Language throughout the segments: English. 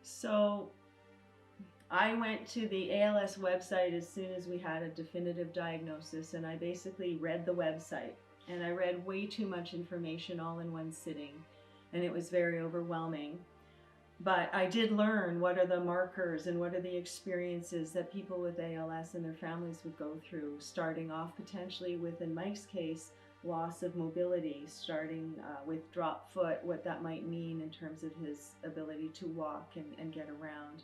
So I went to the ALS website as soon as we had a definitive diagnosis, and I basically read the website. And I read way too much information all in one sitting, and it was very overwhelming. But I did learn what are the markers and what are the experiences that people with ALS and their families would go through, starting off potentially with, in Mike's case, loss of mobility, starting with drop foot, what that might mean in terms of his ability to walk and get around.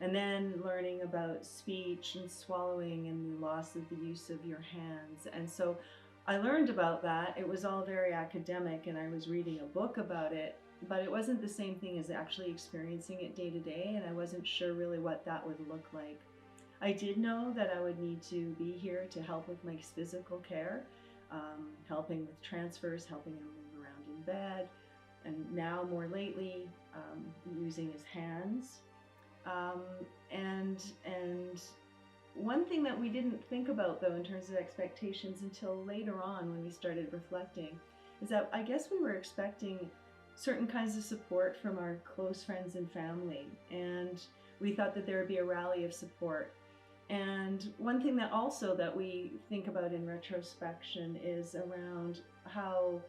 And then learning about speech and swallowing and the loss of the use of your hands. And so I learned about that. It was all very academic, and I was reading a book about it, but it wasn't the same thing as actually experiencing it day to day, and I wasn't sure really what that would look like. I did know that I would need to be here to help with Mike's physical care, helping with transfers, helping him move around in bed, and now more lately, using his hands. And one thing that we didn't think about, though, in terms of expectations until later on when we started reflecting, is that I guess we were expecting certain kinds of support from our close friends and family, and we thought that there would be a rally of support. And one thing that also that we think about in retrospection is around how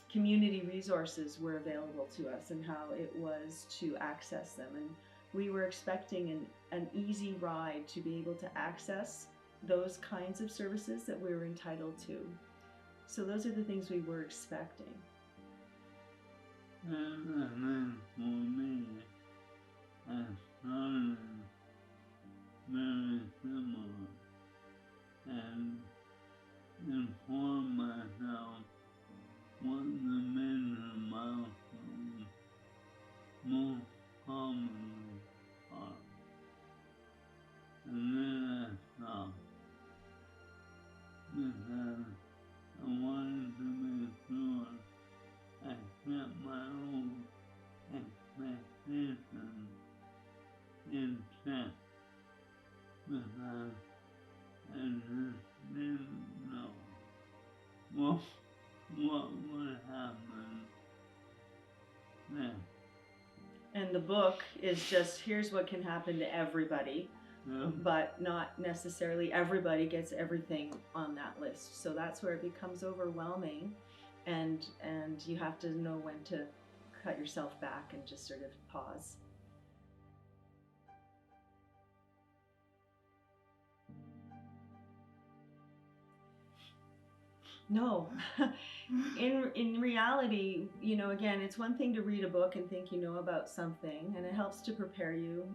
community resources were available to us and how it was to access them. And we were expecting an easy ride to be able to access those kinds of services that we were entitled to. So those are the things we were expecting. And for me, I started very similar and inform myself what the major milestones most commonly are. And then I stopped because I wanted to make sure I kept my own expectations in check because I just didn't know what would happen next. And the book is just, here's what can happen to everybody, but not necessarily everybody gets everything on that list. So that's where it becomes overwhelming, and you have to know when to cut yourself back and just sort of pause. No. In reality, you know, again, it's one thing to read a book and think you know about something, and it helps to prepare you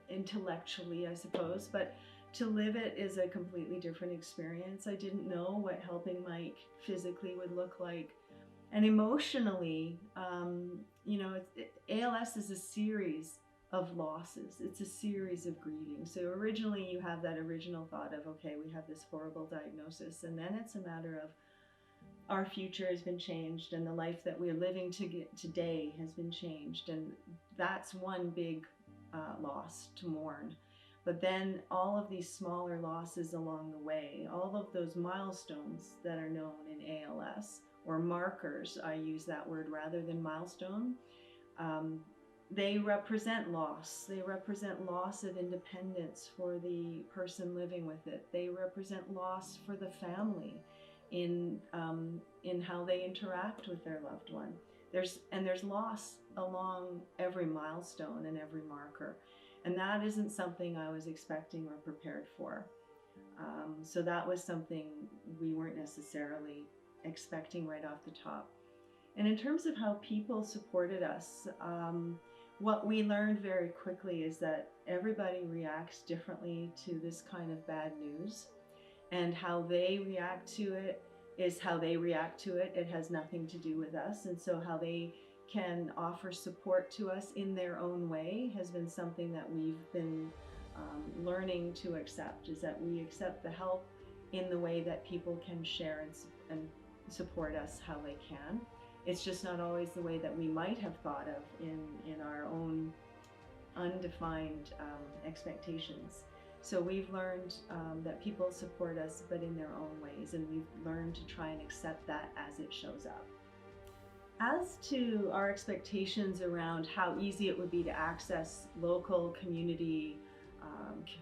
intellectually, I suppose, but to live it is a completely different experience. I didn't know what helping Mike physically would look like. And emotionally, you know, ALS is a series of losses. It's a series of grieving. So originally you have that original thought of, okay, we have this horrible diagnosis, and then it's a matter of our future has been changed and the life that we're living today has been changed. And that's one big loss to mourn. But then all of these smaller losses along the way, all of those milestones that are known in ALS, or markers, I use that word rather than milestone, they represent loss. They represent loss of independence for the person living with it. They represent loss for the family in how they interact with their loved one. There's loss along every milestone and every marker. And that isn't something I was expecting or prepared for. So that was something we weren't necessarily expecting right off the top. And in terms of how people supported us, what we learned very quickly is that everybody reacts differently to this kind of bad news, and how they react to it is how they react to it. It has nothing to do with us. And so how they can offer support to us in their own way has been something that we've been learning to accept, is that we accept the help in the way that people can share and support us how they can. It's just not always the way that we might have thought of in our own undefined expectations. So we've learned that people support us, but in their own ways, and we've learned to try and accept that as it shows up. As to our expectations around how easy it would be to access local community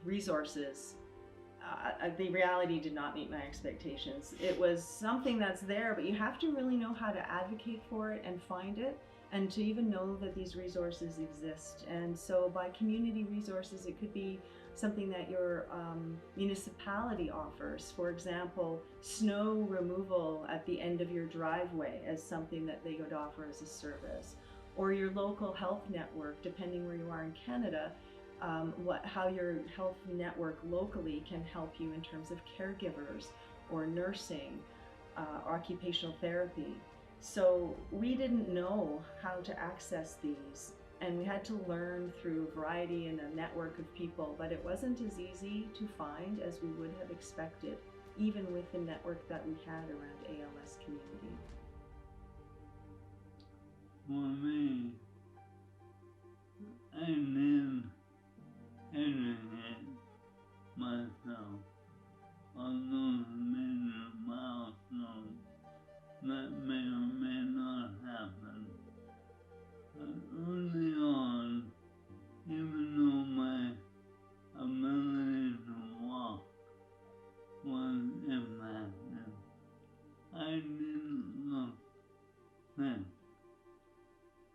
resources, the reality did not meet my expectations. It was something that's there, but you have to really know how to advocate for it and find it, and to even know that these resources exist. And so, by community resources, it could be something that your municipality offers. For example, snow removal at the end of your driveway as something that they would offer as a service, or your local health network, depending where you are in Canada. How your health network locally can help you in terms of caregivers or nursing, occupational therapy. So we didn't know how to access these, and we had to learn through a variety and a network of people, but it wasn't as easy to find as we would have expected, even with the network that we had around ALS community. For me, I live educate myself on those major milestones that may or may not happen. But early on, even though my ability to walk was impacted, I didn't look sick.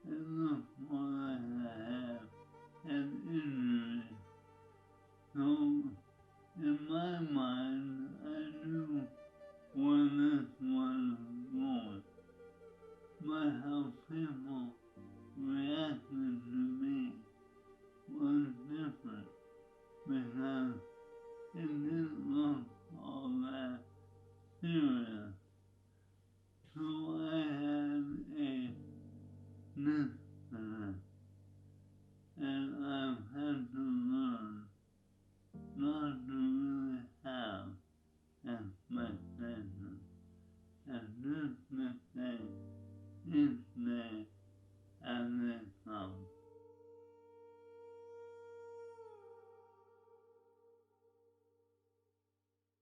It looked more like I had an injury. So, in my mind, I knew where this was going. But how people reacted to me was different because it didn't look all that serious. So I had a disconnect, and I've had to learn not to